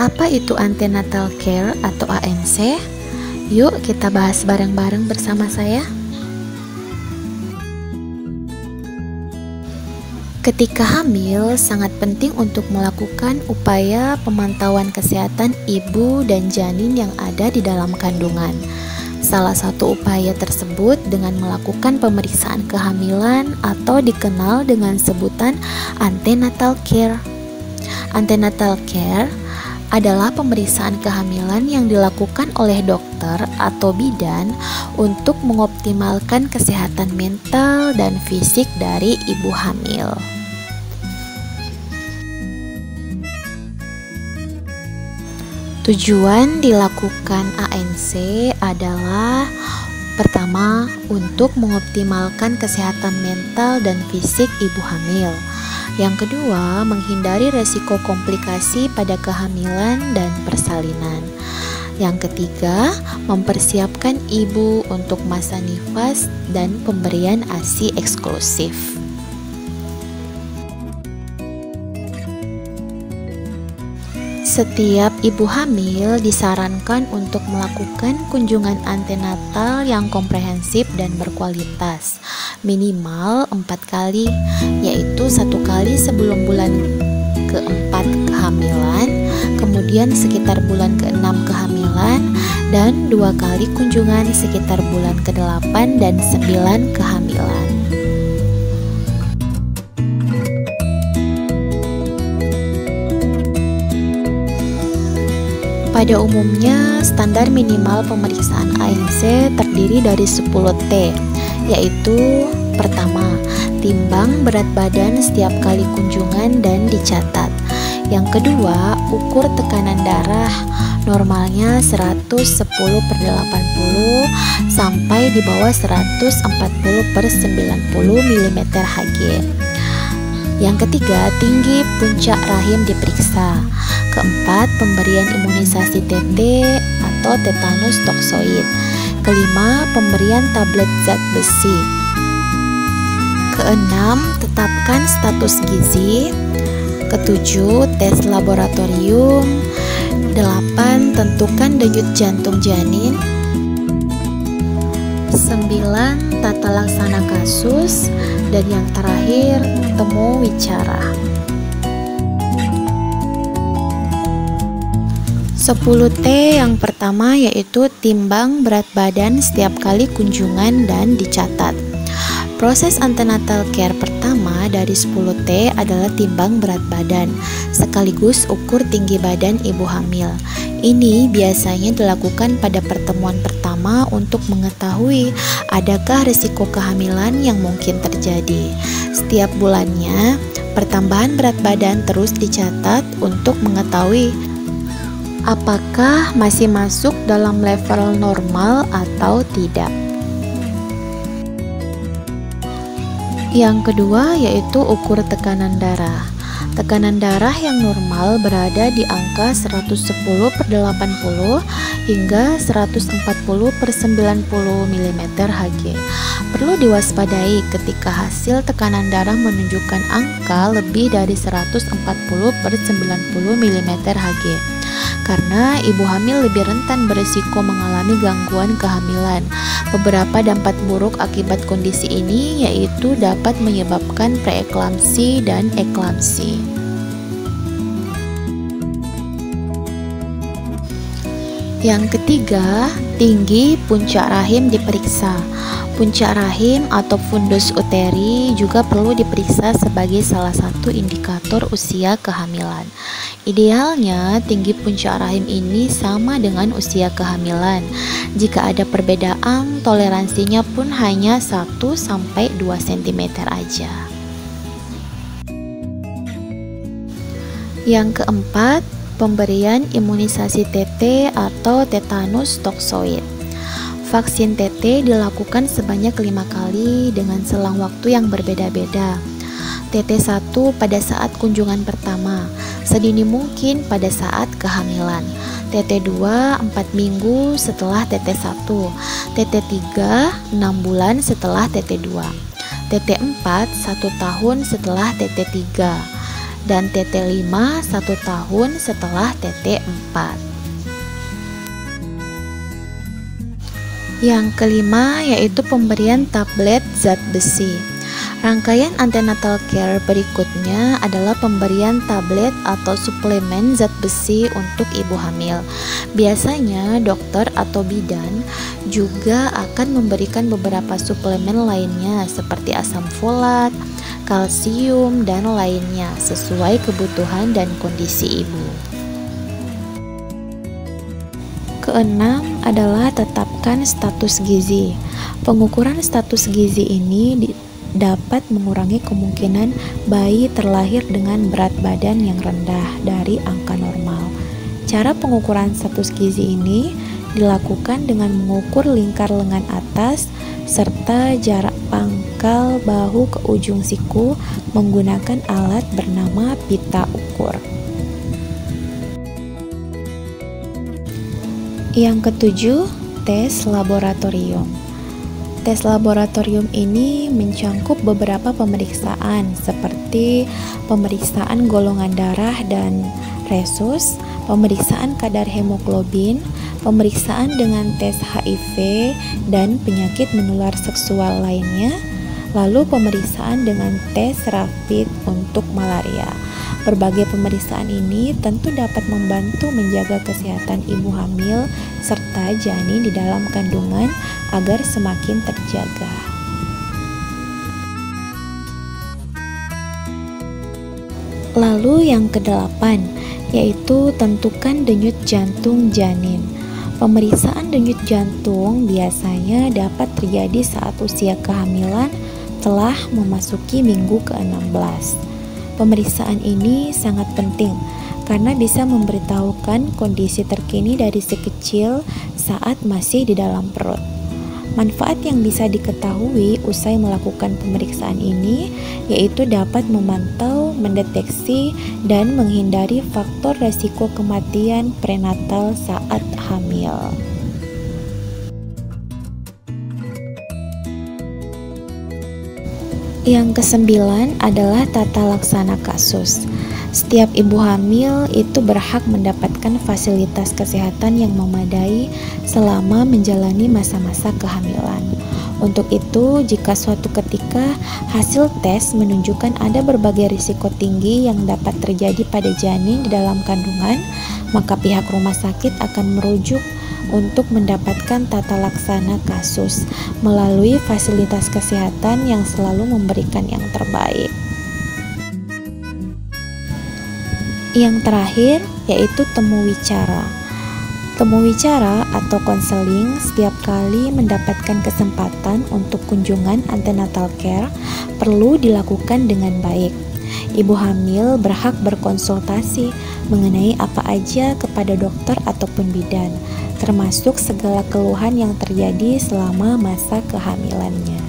Apa itu antenatal care atau ANC? Yuk kita bahas bareng-bareng bersama saya. Ketika hamil, sangat penting untuk melakukan upaya pemantauan kesehatan ibu dan janin yang ada di dalam kandungan. Salah satu upaya tersebut dengan melakukan pemeriksaan kehamilan atau dikenal dengan sebutan antenatal care. Antenatal care adalah pemeriksaan kehamilan yang dilakukan oleh dokter atau bidan untuk mengoptimalkan kesehatan mental dan fisik dari ibu hamil. Tujuan dilakukan ANC adalah pertama, untuk mengoptimalkan kesehatan mental dan fisik ibu hamil. Yang kedua, menghindari resiko komplikasi pada kehamilan dan persalinan. Yang ketiga, mempersiapkan ibu untuk masa nifas dan pemberian ASI eksklusif. Setiap ibu hamil disarankan untuk melakukan kunjungan antenatal yang komprehensif dan berkualitas, minimal 4 kali, yaitu 1 kali sebelum bulan ke-4 kehamilan, kemudian sekitar bulan ke-6 kehamilan, dan 2 kali kunjungan sekitar bulan ke-8 dan 9 kehamilan. Pada umumnya, standar minimal pemeriksaan ANC terdiri dari 10T, yaitu pertama, timbang berat badan setiap kali kunjungan dan dicatat. Yang kedua, ukur tekanan darah, normalnya 110/80 sampai di bawah 140/90 mm Hg. Yang ketiga, tinggi puncak rahim diperiksa. Keempat, pemberian imunisasi TT atau tetanus toksoid. Kelima, pemberian tablet zat besi. Keenam, tetapkan status gizi. Ketujuh, tes laboratorium. 8, tentukan denyut jantung janin. 9, tata laksana kasus. Dan yang terakhir, temu wicara. 10T yang pertama yaitu timbang berat badan setiap kali kunjungan dan dicatat. Proses antenatal care pertama dari 10T adalah timbang berat badan sekaligus ukur tinggi badan ibu hamil. Ini biasanya dilakukan pada pertemuan pertama untuk mengetahui adakah risiko kehamilan yang mungkin terjadi. Setiap bulannya, pertambahan berat badan terus dicatat untuk mengetahui apakah masih masuk dalam level normal atau tidak. Yang kedua yaitu ukur tekanan darah. Tekanan darah yang normal berada di angka 110/80 hingga 140/90 mm Hg. Perlu diwaspadai ketika hasil tekanan darah menunjukkan angka lebih dari 140/90 mm Hg. Karena ibu hamil lebih rentan berisiko mengalami gangguan kehamilan. Beberapa dampak buruk akibat kondisi ini yaitu dapat menyebabkan preeklamsi dan eklamsi. Yang ketiga, tinggi puncak rahim diperiksa. Puncak rahim atau fundus uteri juga perlu diperiksa sebagai salah satu indikator usia kehamilan. Idealnya, tinggi puncak rahim ini sama dengan usia kehamilan. Jika ada perbedaan, toleransinya pun hanya 1-2 cm aja. Yang keempat, pemberian imunisasi TT atau tetanus toksoid. Vaksin TT dilakukan sebanyak 5 kali dengan selang waktu yang berbeda-beda. TT1 pada saat kunjungan pertama, sedini mungkin pada saat kehamilan. TT2 4 minggu setelah TT1, TT3 6 bulan setelah TT2, TT4 1 tahun setelah TT3, dan TT5 1 tahun setelah TT4. Yang kelima yaitu pemberian tablet zat besi. Rangkaian antenatal care berikutnya adalah pemberian tablet atau suplemen zat besi untuk ibu hamil. Biasanya dokter atau bidan juga akan memberikan beberapa suplemen lainnya seperti asam folat, kalsium, dan lainnya sesuai kebutuhan dan kondisi ibu. Keenam adalah tetapkan status gizi. Pengukuran status gizi ini dapat mengurangi kemungkinan bayi terlahir dengan berat badan yang rendah dari angka normal. Cara pengukuran status gizi ini dilakukan dengan mengukur lingkar lengan atas serta jarak pangkal bahu ke ujung siku menggunakan alat bernama pita ukur. Yang ketujuh, tes laboratorium. Tes laboratorium ini mencangkup beberapa pemeriksaan seperti pemeriksaan golongan darah dan resus, pemeriksaan kadar hemoglobin, pemeriksaan dengan tes HIV dan penyakit menular seksual lainnya, lalu pemeriksaan dengan tes rapid untuk malaria. Berbagai pemeriksaan ini tentu dapat membantu menjaga kesehatan ibu hamil serta janin di dalam kandungan agar semakin terjaga. Lalu yang kedelapan, yaitu tentukan denyut jantung janin. Pemeriksaan denyut jantung biasanya dapat terjadi saat usia kehamilan telah memasuki minggu ke-16. Pemeriksaan ini sangat penting karena bisa memberitahukan kondisi terkini dari si kecil saat masih di dalam perut. Manfaat yang bisa diketahui usai melakukan pemeriksaan ini yaitu dapat memantau, mendeteksi, dan menghindari faktor resiko kematian prenatal saat hamil. Yang kesembilan adalah tata laksana kasus. Setiap ibu hamil itu berhak mendapatkan fasilitas kesehatan yang memadai selama menjalani masa-masa kehamilan. Untuk itu, jika suatu ketika hasil tes menunjukkan ada berbagai risiko tinggi yang dapat terjadi pada janin di dalam kandungan, maka pihak rumah sakit akan merujuk untuk mendapatkan tata laksana kasus melalui fasilitas kesehatan yang selalu memberikan yang terbaik. Yang terakhir yaitu temu wicara. Temu wicara atau konseling setiap kali mendapatkan kesempatan untuk kunjungan antenatal care perlu dilakukan dengan baik. Ibu hamil berhak berkonsultasi mengenai apa aja kepada dokter ataupun bidan, termasuk segala keluhan yang terjadi selama masa kehamilannya.